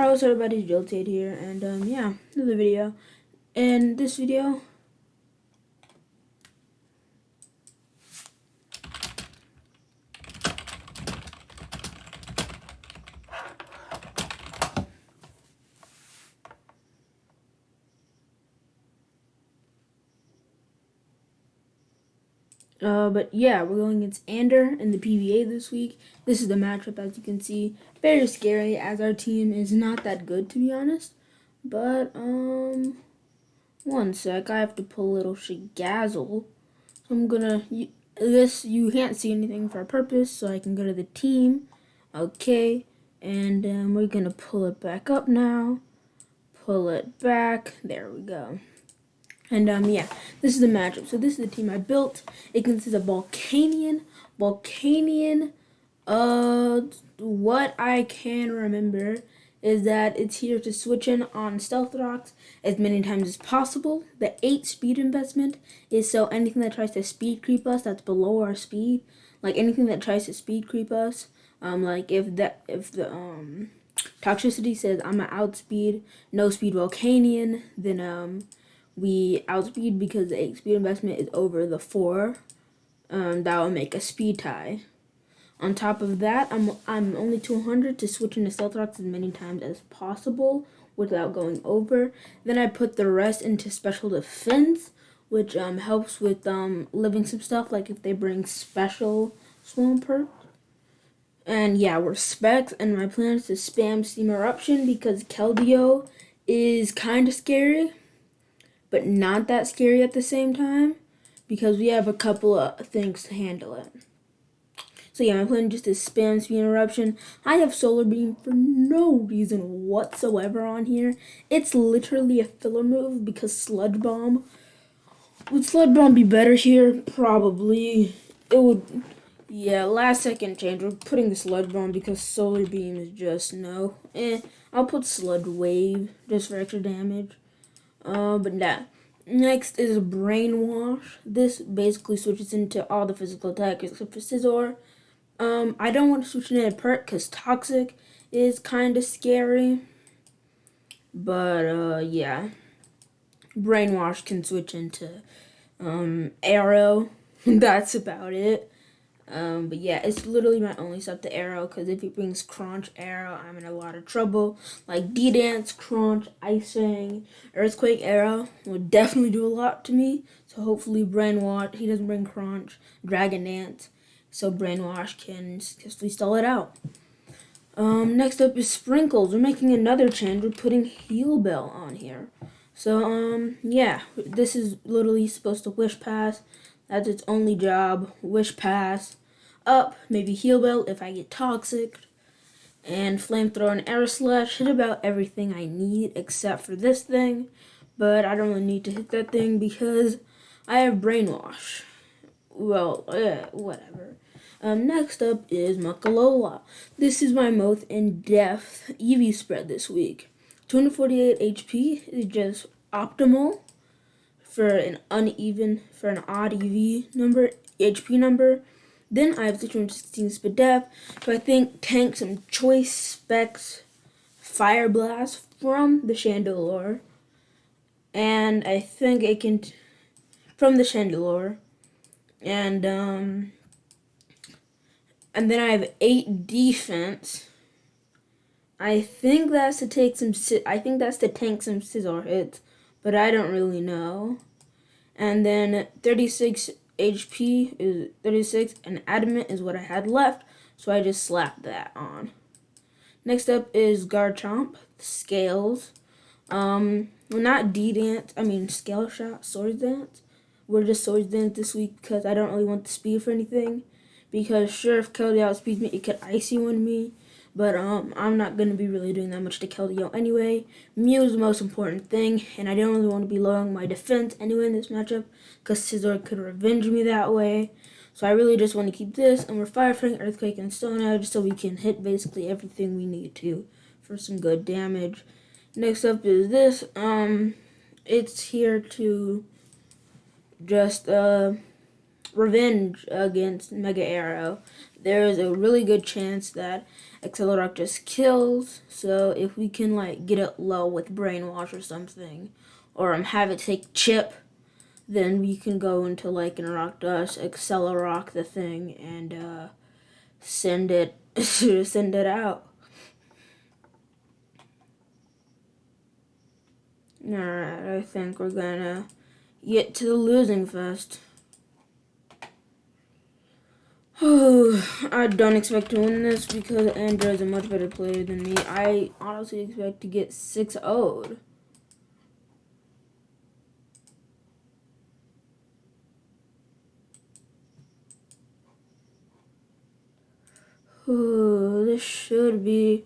Alright, what's up everybody, Jolted here, and yeah, another video. In this video, but yeah, we're going against Ander in the PBA this week. This is the matchup, as you can see. Very scary, as our team is not that good, to be honest. But, one sec, I have to pull a little Shigazzle. So I'm gonna, you can't see anything for a purpose, so I can go to the team. Okay, and we're gonna pull it back up now. Pull it back, there we go. And yeah, this is the matchup. So this is the team I built. It consists of Volcanion. What I can remember is that it's here to switch in on Stealth Rocks as many times as possible. The 8 speed investment is so anything that tries to speed creep us that's below our speed, like anything that tries to speed creep us, like if the toxicity says I'm an outspeed, no speed Volcanion, then we outspeed because the 8 speed investment is over the 4. That will make a speed tie. On top of that, I'm only 200 to switch into Stealth Rocks as many times as possible without going over. Then I put the rest into Special Defense, which helps with living some stuff, like if they bring Special Swampert. And yeah, we're specs, and my plan is to spam Steam Eruption because Keldeo is kind of scary, but not that scary at the same time, because we have a couple of things to handle it. So yeah, my plan just is spam Steam Eruption. I have Solar Beam for no reason whatsoever on here. It's literally a filler move because Sludge Bomb. Would Sludge Bomb be better here? Probably. It would. Yeah, last second change. We're putting the Sludge Bomb because Solar Beam is just no. I'll put Sludge Wave just for extra damage. But yeah. Next is Brainwash. This basically switches into all the physical attack except for Scizor. I don't want to switch into Perk because Toxic is kind of scary. But, yeah. Brainwash can switch into, Arrow. That's about it. But yeah, it's literally my only sub to Arrow, because if he brings Crunch, Arrow, I'm in a lot of trouble. Like D-Dance, Crunch, Icing, Earthquake, Arrow will definitely do a lot to me. So hopefully Brainwash, he doesn't bring Crunch, Dragon Dance, so Brainwash can successfully stall it out. Next up is Sprinkles. We're making another change. We're putting Heal Bell on here. So, yeah, this is literally supposed to Wish Pass. That's its only job. Wish Pass. Up, maybe Heal Bell if I get Toxic. And Flamethrower and Air Slash. Hit about everything I need except for this thing. But I don't really need to hit that thing because I have Brainwash. Well, whatever. Next up is Muckalola. This is my most in-depth EV spread this week. 248 HP is just optimal for an odd EV number, HP number. Then I have 616 speed def, so I think tank some choice specs Fire Blast from the Chandelure. And I think it can, from the Chandelure. And then I have 8 defense. I think that's to tank some Scizor hits, but I don't really know. And then 36 HP is 36, and Adamant is what I had left, so I just slapped that on. Next up is Garchomp, Scales. Well, not D-Dance, I mean Scale Shot, Swords Dance. We're just Swords Dance this week because I don't really want the speed for anything. Because sure, if Keldeo outspeeds me, it could Icy Wind me. But I'm not going to be really doing that much to Keldeo anyway. Mew is the most important thing, and I don't really want to be lowering my defense anyway in this matchup, because Scizor could revenge me that way. So I really just want to keep this, and we're Fire Fang, Earthquake, and Stone Edge, so we can hit basically everything we need to for some good damage. Next up is this. It's here to just revenge against Mega Arrow. there is a really good chance that Accelerock just kills. So if we can like get it low with Brainwash or something, or have it take chip, then we can go into like an Rakdos, Accelerock the thing, and send it send it out. Alright, I think we're gonna get to the losing fest. I don't expect to win this because Andrew is a much better player than me. I honestly expect to get 6-0'd. This should be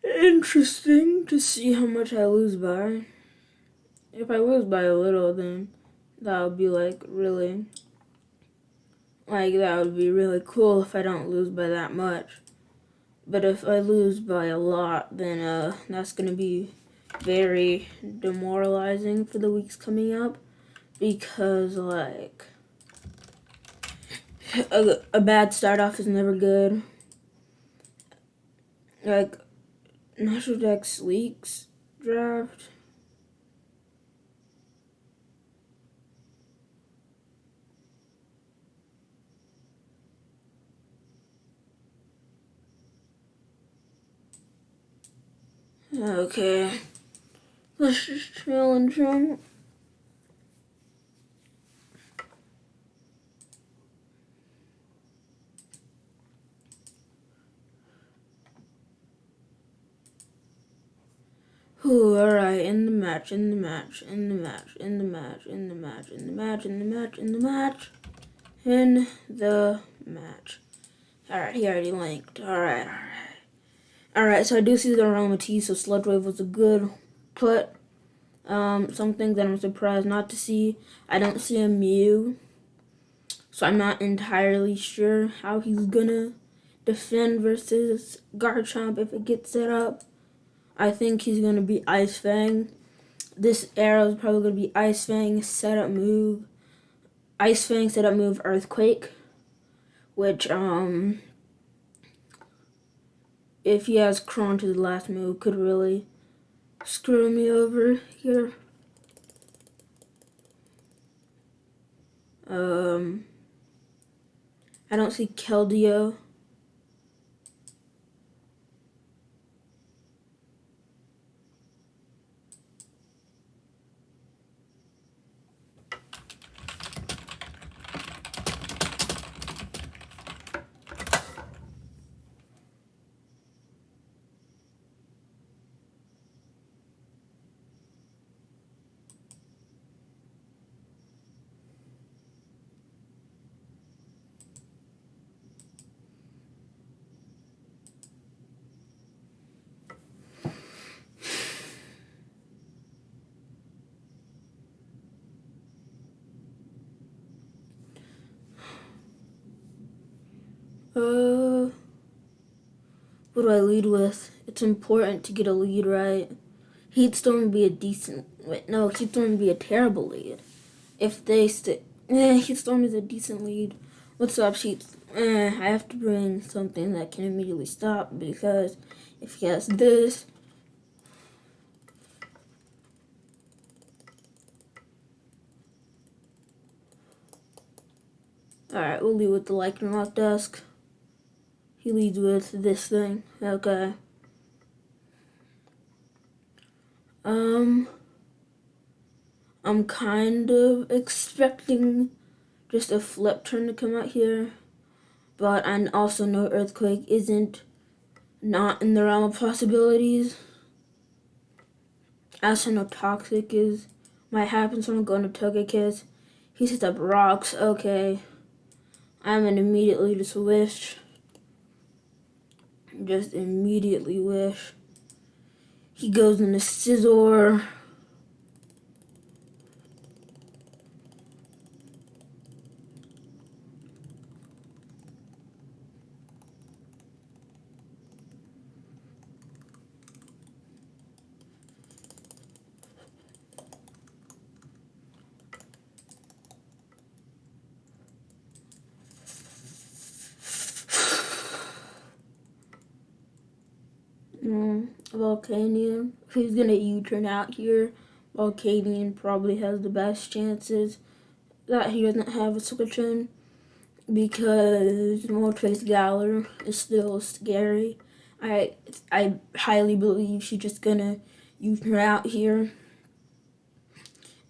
interesting to see how much I lose by. If I lose by a little, then that would be like really, that would be really cool if I don't lose by that much. But if I lose by a lot, then that's gonna be very demoralizing for the weeks coming up, because like a bad start off is never good. Like National Dex Leaks draft. Okay, let's just challenge him. Ooh, alright, in the match. Alright, he already linked. Alright, so I do see the Aroma so Sludge Wave was a good put. Something that I'm surprised not to see. I don't see a Mew, so I'm not entirely sure how he's gonna defend versus Garchomp if it gets set up. I think he's gonna be Ice Fang. This arrow is probably gonna be Ice Fang setup move. Ice Fang setup move Earthquake, which if he has Crunch as the last move, could really screw me over here. I don't see Keldeo. What do I lead with? It's important to get a lead right. Heatstorm would be a decent. Wait, no, Heatstorm would be a terrible lead. If they Heatstorm is a decent lead. What's up, Sheets? I have to bring something that can immediately stop, because if he has this. Alright, we'll lead with the Lycanroc Dusk. He leads with this thing. Okay. I'm kind of expecting just a flip turn to come out here, but I also know Earthquake isn't not in the realm of possibilities. I also know Toxic might happen, so I'm going to Togekiss. He sets up Rocks. Okay, I'm gonna immediately just wish. Just immediately wish. He goes into Scizor. Volcanion. Who's gonna U-turn out here? Volcanion probably has the best chances that he doesn't have a switch in because Moltres Galar is still scary. I highly believe she's just gonna U-turn out here.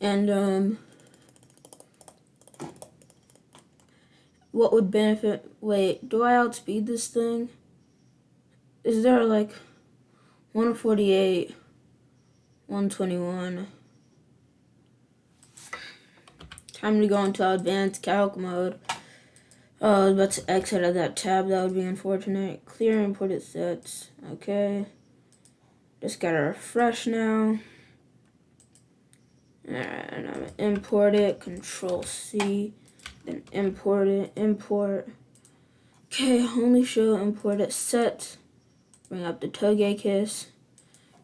And what would benefit? Wait, do I outspeed this thing? Is there like 148, 121? Time to go into advanced calc mode. Oh, I was about to exit out of that tab. That would be unfortunate. Clear imported sets. Okay. Just gotta refresh now. And I'm gonna import it. Control C. Then import it. Import. Okay, only show imported set. Bring up the Togekiss.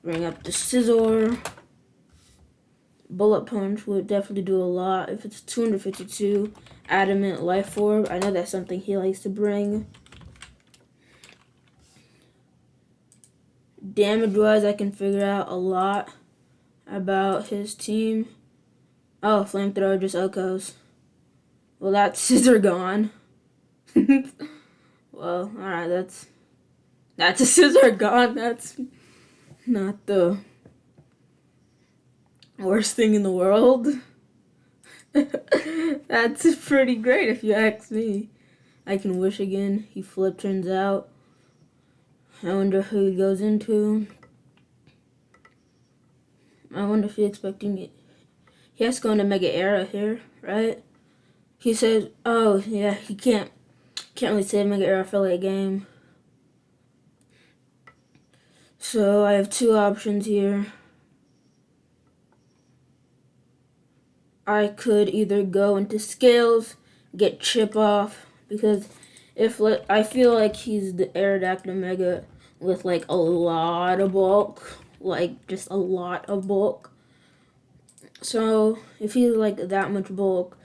Bring up the Scizor. Bullet Punch would definitely do a lot. If it's 252 Adamant Life Orb, I know that's something he likes to bring. Damage-wise, I can figure out a lot about his team. Oh, Flamethrower just echoes. Well, that's Scissor gone. Well, alright, that's a Scissor gone. That's not the worst thing in the world. That's pretty great if you ask me. I can wish again. He flip turns out. I wonder who he goes into. I wonder if he's expecting it. He has to go into Mega Era here, right? He says, oh yeah, he can't really say Mega Era for late game. So I have two options here. I could either go into Scales, get Chip off, because I feel like he's the Aerodactyl Mega with like a lot of bulk, like just a lot of bulk. So if he's like that much bulk,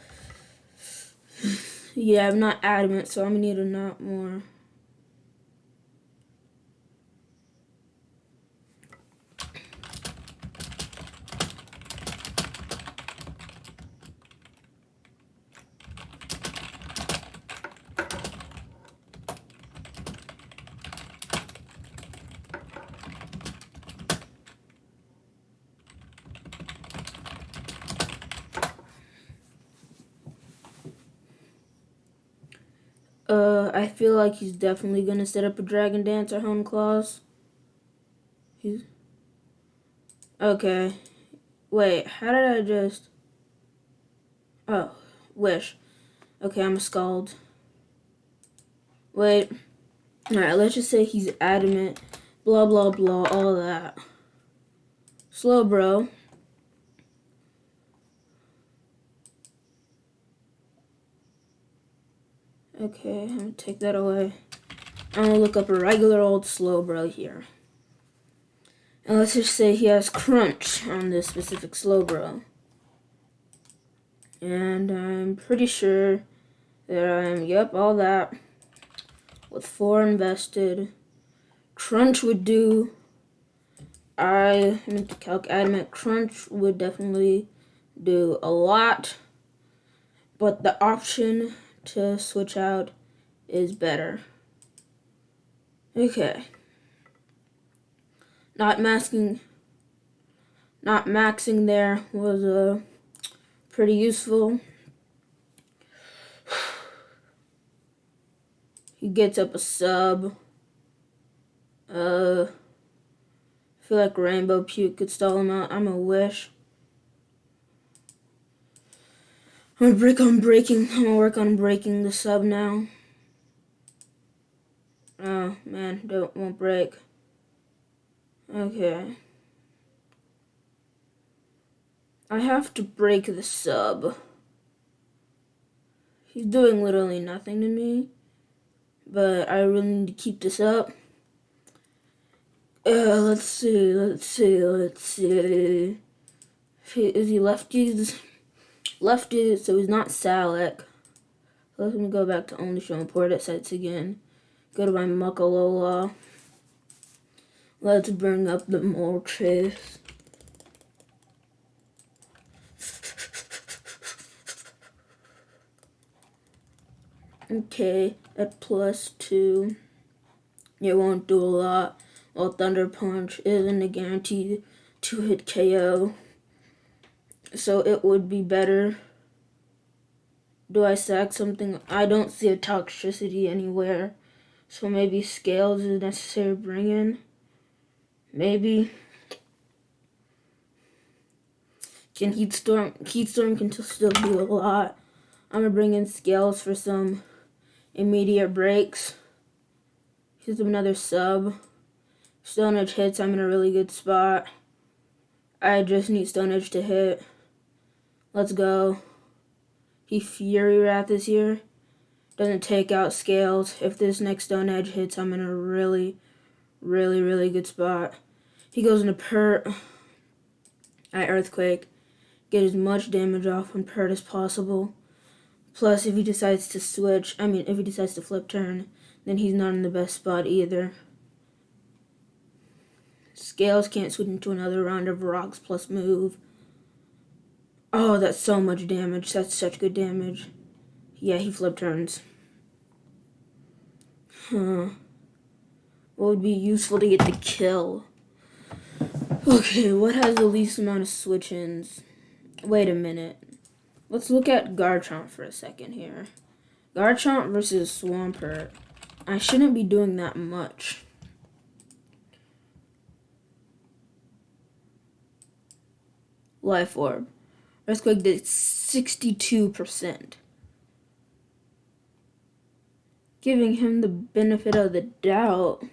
yeah, I'm not adamant, so I'm gonna need a lot more. I feel like he's definitely gonna set up a Dragon Dance or Hone Claws. Okay. Wait, how did I just... Oh, Wish. Okay, I'm a Scald. Wait. Alright, let's just say he's adamant. Blah, blah, blah, all that. Slow, bro. Okay, I'm gonna take that away. I'm gonna look up a regular old Slowbro here. And let's just say he has Crunch on this specific Slowbro. And I'm pretty sure that yep, all that. With 4 invested. Crunch would do... I meant to calc adamant. Crunch would definitely do a lot. But the option to switch out is better. Okay. Not maxing there was pretty useful. He gets up a sub. I feel like Rainbow Puke could stall him out. I'm a Wish. I'm gonna work on breaking the sub now. Oh man, won't break. Okay. I have to break the sub. He's doing literally nothing to me. But I really need to keep this up. Let's see. Is he lefties? Lefties, so he's not Salak. Let me go back to only show imported sets again. Go to my Muckalola. Let's bring up the mole chase. Okay, at +2. It won't do a lot. While Thunder Punch isn't a guaranteed 2-hit KO. So it would be better. Do I sack something? I don't see a toxicity anywhere. So maybe Scales is necessary to bring in. Maybe. Can Heatstorm can still do a lot. I'm gonna bring in Scales for some immediate breaks. Here's another sub. Stone Edge hits, I'm in a really good spot. I just need Stone Edge to hit. Let's go. He Fury Wrath is here. Doesn't take out Scales. If this next Stone Edge hits, I'm in a really, really, really good spot. He goes into Pert. I Earthquake. Get as much damage off on Pert as possible. Plus, if he decides to if he decides to flip turn, then he's not in the best spot either. Scales can't switch into another round of rocks plus move. Oh, that's so much damage. That's such good damage. Yeah, he flip turns. What would be useful to get the kill? Okay, what has the least amount of switch-ins? Wait a minute. Let's look at Garchomp for a second here. Garchomp versus Swampert. I shouldn't be doing that much. Life Orb. Earthquake did 62%. Giving him the benefit of the doubt.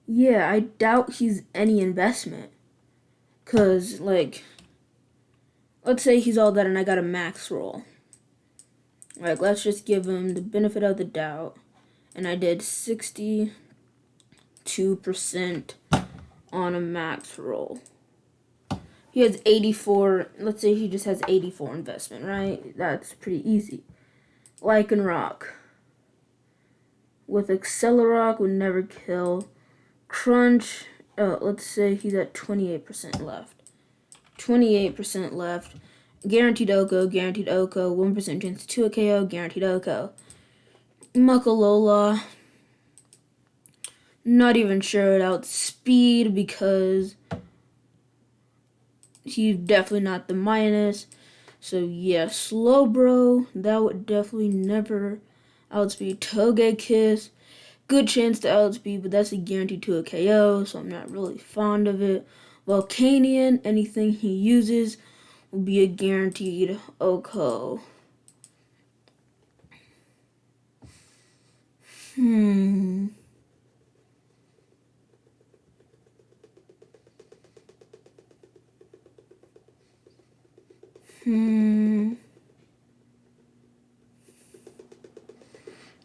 Yeah, I doubt he's any investment. Because, let's say he's all that and I got a max roll. Let's just give him the benefit of the doubt. And I did 62% on a max roll. He has 84, let's say he just has 84 investment, right? That's pretty easy. Lycanroc. With Accelerock would never kill. Crunch, let's say he's at 28% left. 28% left. Guaranteed Oko, 1% chance to a KO, guaranteed Oko. Muckalola. Not even sure without speed because he's definitely not the minus. So yeah, Slowbro, that would definitely never outspeed. Togekiss, good chance to outspeed, but that's a guarantee to a KO, so I'm not really fond of it. Volcanion, anything he uses will be a guaranteed Oko.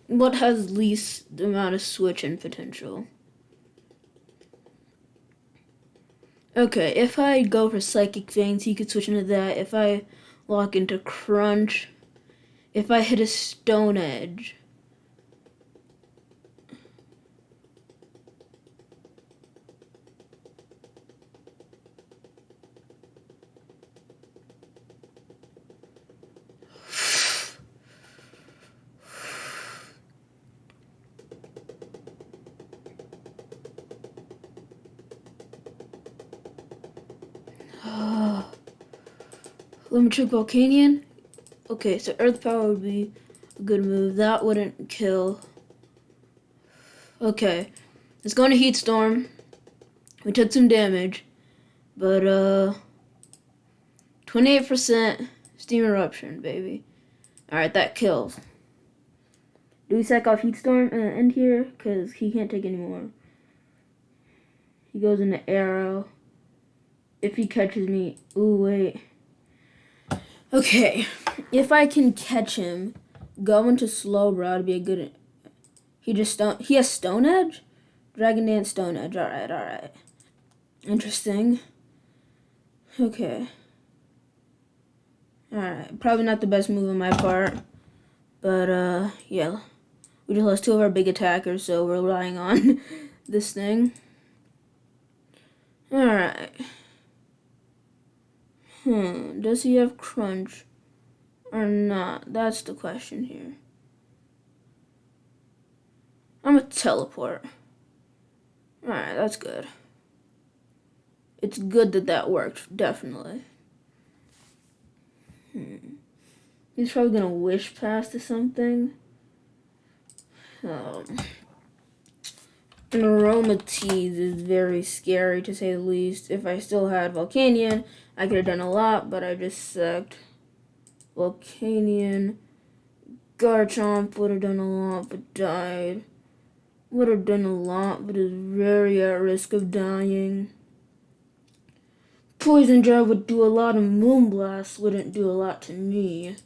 What has least amount of switch-in potential? Okay, if I go for Psychic Veins, he could switch into that. If I lock into Crunch, if I hit a Stone Edge, let me check Volcanion. Okay, so Earth Power would be a good move. That wouldn't kill. Okay, let's go into Heat Storm. We took some damage, but 28% Steam Eruption, baby. Alright, that kills. Do we sack off Heat Storm and end here? Because he can't take any more. He goes into Arrow. If he catches me... Ooh, wait. Okay. If I can catch him, go into Slowbro to be a good... He has Stone Edge? Dragon Dance, Stone Edge. Alright. Interesting. Okay. Alright. Probably not the best move on my part. But, yeah. We just lost two of our big attackers, so we're relying on this thing. Alright. Does he have crunch or not? That's the question here. I'm a teleport. Alright, that's good. It's good that that worked, definitely. He's probably gonna wish past to something. An aromatise is very scary to say the least. If I still had Volcanion, I could have done a lot, but I just sucked. Volcanion, Garchomp would have done a lot, but died. Would have done a lot, but is very at risk of dying. Poison Jab would do a lot, and Moonblast wouldn't do a lot to me.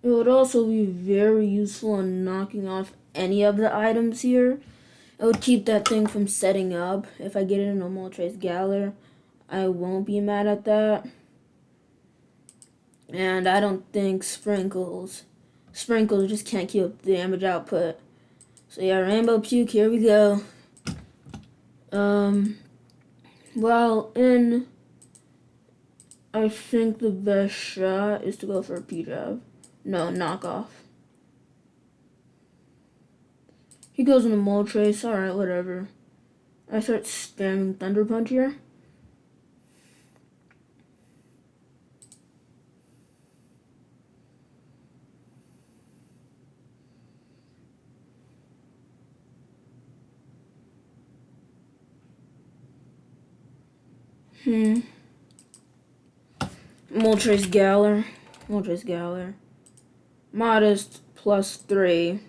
It would also be very useful in knocking off any of the items here. It would keep that thing from setting up. If I get it in a Moltres Galar, I won't be mad at that. And I don't think Sprinkles just can't keep up the damage output. So yeah, Rainbow Puke, here we go. Well, I think the best shot is to go for a P-Jab. No, knockoff. He goes into Moltres, alright, whatever. I start spamming Thunder Punch here. Moltres Galar. Modest +3.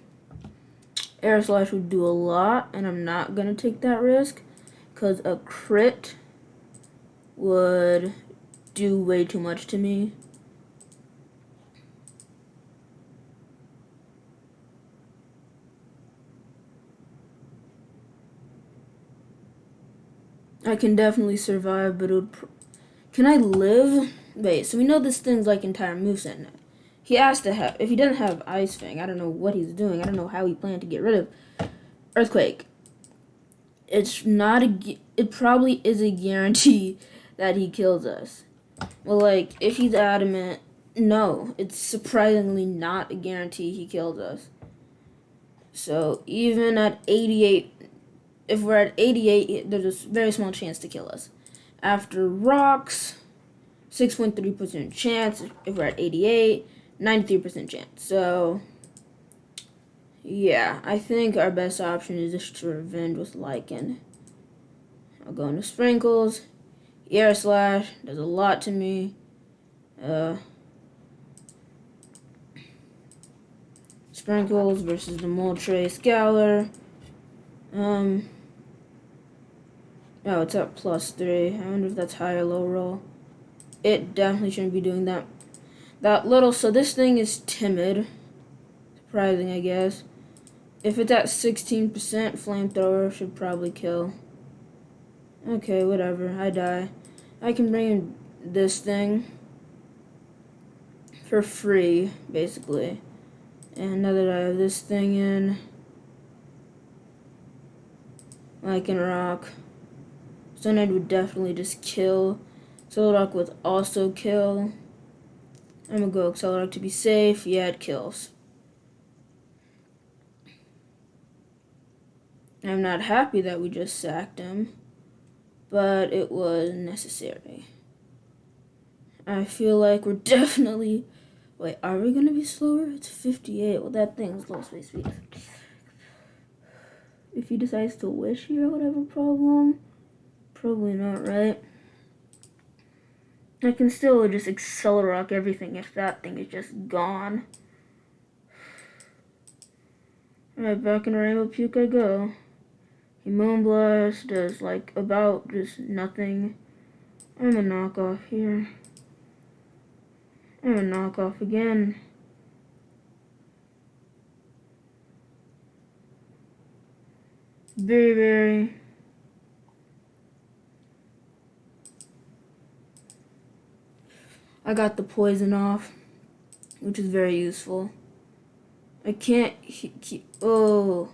Air Slash would do a lot, and I'm not going to take that risk because a crit would do way too much to me. I can definitely survive, but it would... Can I live? Wait, so we know this thing's like entire moveset now. He has to have... If he doesn't have Ice Fang, I don't know what he's doing. I don't know how he planned to get rid of Earthquake. It's not a... It probably is a guarantee that he kills us. Well, like, if he's adamant, no. It's surprisingly not a guarantee he kills us. So, even at 88... If we're at 88, there's a very small chance to kill us. After rocks, 6.3% chance. If we're at 88, 93% chance. So, yeah, I think our best option is just to revenge with Lycan. I'll go into Sprinkles. Air Slash does a lot to me. Sprinkles versus the Moltres Galar. Oh, it's at +3. I wonder if that's high or low roll. It definitely shouldn't be doing that little. So this thing is timid. Surprising, I guess. If it's at 16%, Flamethrower should probably kill. Okay, whatever. I die. I can bring in this thing for free, basically. And now that I have this thing in, Lycan Rock. Sunhead would definitely just kill. Solrock would also kill. I'm gonna go Accelerock to be safe. Yeah, it kills. I'm not happy that we just sacked him, but it was necessary. I feel like we're definitely... Wait, are we gonna be slower? It's 58. Well, that thing's low space speed. If he decides to wish here, whatever problem. Probably not, right? I can still just Accelerock everything if that thing is just gone. Alright, back in Rainbow Puke I go. He Moonblast does like about just nothing. I'm a knockoff here. I'm a knockoff again. Very. I got the poison off, which is very useful. I can't keep... Oh.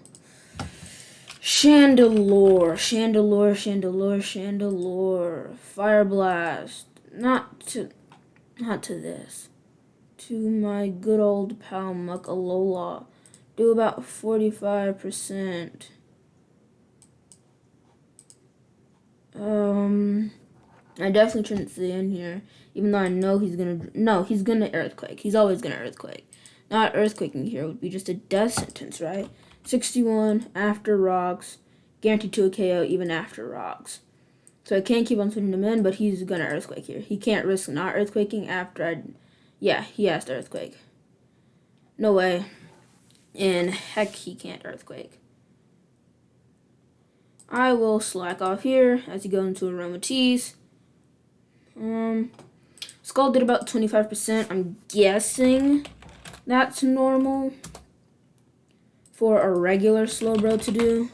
Chandelure, Chandelure, Chandelure, Chandelure. Fire Blast. Not to this. To my good old pal Muckalola. Do about 45%. I definitely shouldn't stay in here, even though I know he's gonna. No, he's gonna earthquake. He's always gonna earthquake. Not earthquaking here would be just a death sentence, right? 61 after rocks, guaranteed to a KO even after rocks. So I can't keep on putting him in, but he's gonna earthquake here. He can't risk not earthquaking after I. Yeah, he has to earthquake. No way. And heck, he can't earthquake. I will slack off here as he goes into aromatise. Skull did about 25%. I'm guessing that's normal for a regular Slowbro to do.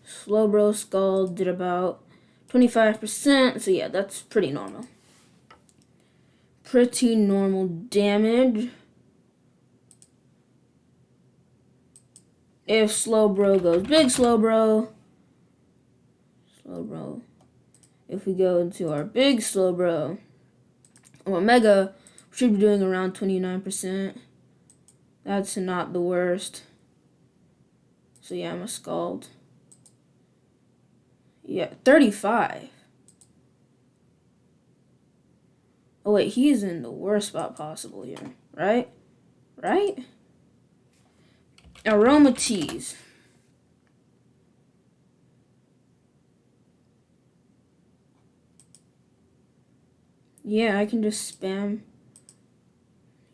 Slowbro Skull did about 25%. So yeah, that's pretty normal. Pretty normal damage. If Slowbro goes big Slowbro. If we go into our big Slowbro, Omega, we should be doing around 29%. That's not the worst. So yeah, I'm a Scald. Yeah, 35. Oh wait, he's in the worst spot possible here, right? Right? Aromatise. Yeah, I can just spam.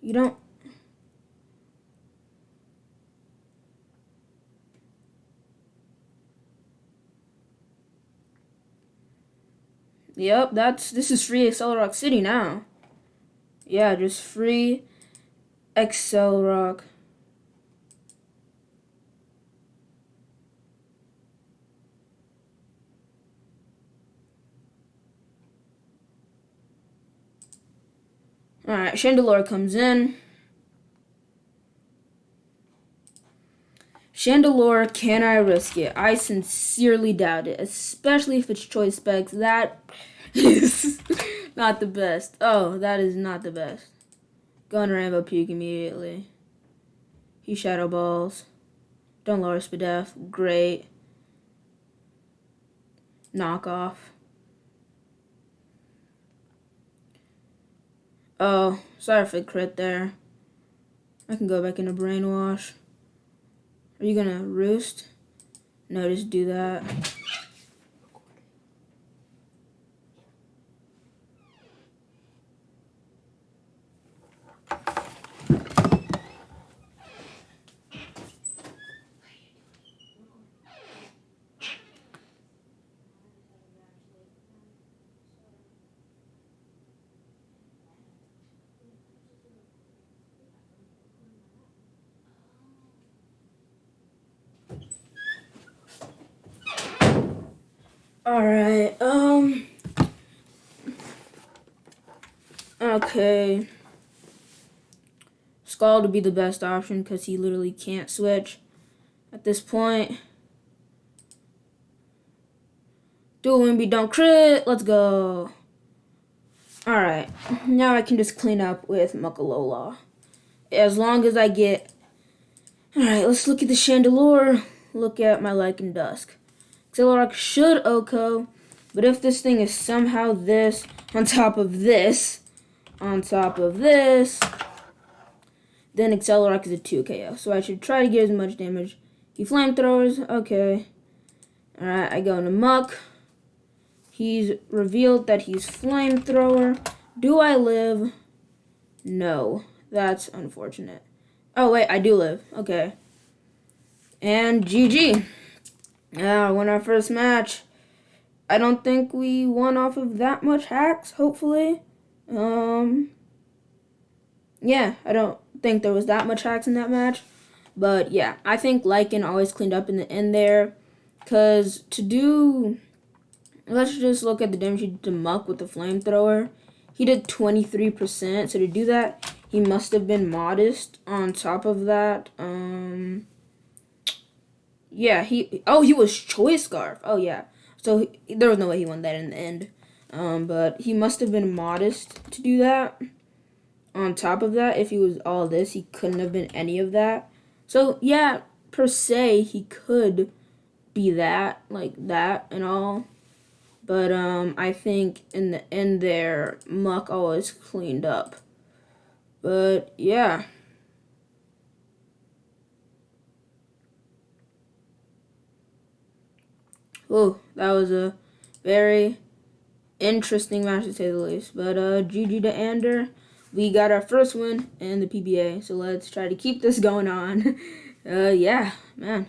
You don't. Yep, this is free Excel Rock City now. Yeah, just free Excel Rock. Alright, Chandelure comes in. Chandelure, can I risk it? I sincerely doubt it, especially if it's choice specs. That is not the best. Oh, that is not the best. Going Rainbow Puke immediately. He Shadow Balls. Don't lower Spadef. Great. Knockoff. Oh, sorry for the crit there. I can go back into Brainwash. Are you gonna roost? No, just do that. Alright, okay. Scald would be the best option because he literally can't switch at this point. Dual Wimby, don't crit. Let's go. Alright, now I can just clean up with Muckalola. As long as I get... Alright, let's look at the Chandelure. Look at my Lycan Dusk. Accelerock should OHKO, but if this thing is somehow this, on top of this, then Accelerock is a 2 KO. So I should try to get as much damage. He flamethrowers, okay. Alright, I go into Muck. He's revealed that he's flamethrower. Do I live? No. That's unfortunate. Oh wait, I do live. Okay. And GG. Yeah, won our first match. I don't think we won off of that much hacks, hopefully. Yeah, I don't think there was that much hacks in that match. But yeah, I think Lycan always cleaned up in the end there. Because to do... Let's just look at the damage he did to Muck with the flamethrower. He did 23%. So to do that, he must have been modest on top of that. Yeah, Yeah, he was choice scarf. Oh yeah. So there was no way he won that in the end. But he must have been modest to do that. On top of that, if he was all this, he couldn't have been any of that. So yeah, per se, he could be that, like that and all. But I think in the end there, Muck always cleaned up. But yeah. Whoa, that was a very interesting match to say the least. But GG to Ander. We got our first win in the PBA, so let's try to keep this going on. Yeah, man.